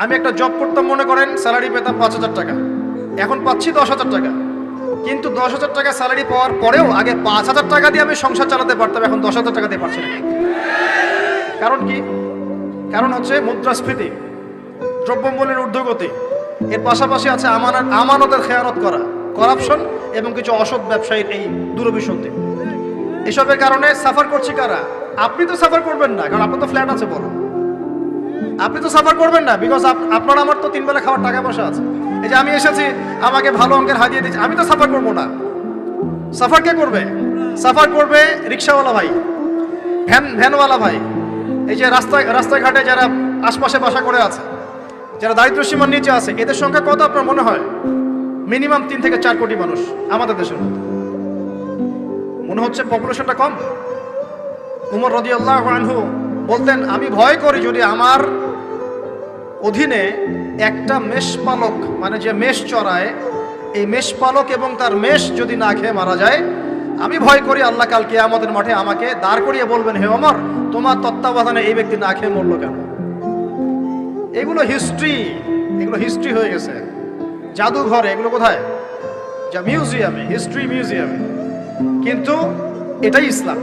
আমি একটা জব করতাম, মনে করেন স্যালারি পেতাম 5,000 টাকা, এখন পাচ্ছি 10,000 টাকা। কিন্তু 10,000 টাকা স্যালারি পাওয়ার পরেও আগে 5,000 টাকা দিয়ে আমি সংসার চালাতে পারতাম, এখন 10,000 টাকা দিয়ে পারছি না। কারণ কি? কারণ হচ্ছে মুদ্রাস্ফীতি, দ্রব্যমূল্যের ঊর্ধ্বগতি, এর পাশাপাশি আছে আমানতের খেয়ানত করা, করাপশন এবং কিছু অসৎ ব্যবসায়ীর এই দুরভিসন্ধি। এসবের কারণে সাফার করছি কারা? আপনি তো সাফার করবেন না, কারণ আপনার তো ফ্ল্যাট আছে বড়। আপনি তো সাফার করবেন না, বিকজ আপনার আমার তো 3 বেলা খাওয়ার টাকা পয়সা আছে। এই যে আমি এসেছি, আমাকে ভালো অঙ্কের হাদিয়ে দিচ্ছে, আমি তো সাফার করবো না। সাফার কে করবে? সাফার করবে রিক্সাওয়ালা ভাই, ভ্যানওয়ালা ভাই, এই যে রাস্তাঘাটে যারা আশপাশে বাসা করে আছে, যারা দারিদ্র সীমার নিচে আছে, এদের সংখ্যা কত আপনার মনে হয়? মিনিমাম 3 থেকে 4 কোটি মানুষ আমাদের দেশের মধ্যে। মনে হচ্ছে পপুলেশনটা কম? উমর রাদিয়াল্লাহু আনহু বলতেন, আমি ভয় করি যদি আমার অধীনে একটা মেষপালক, মানে যে মেষ চড়ায়, এই মেষপালক এবং তার মেষ যদি না খেয়ে মারা যায়, আমি ভয় করি আল্লাহ কাল কিয়ামতের মাঠে আমাকে দাঁড় করিয়ে বলবেন, হে ওমর, তোমার তত্ত্বাবধানে এই ব্যক্তি না খেয়ে মরলো কেন? এগুলো হিস্ট্রি হয়ে গেছে জাদুঘরে। এগুলো কোথায়? মিউজিয়ামে, হিস্ট্রি মিউজিয়ামে। কিন্তু এটাই ইসলাম।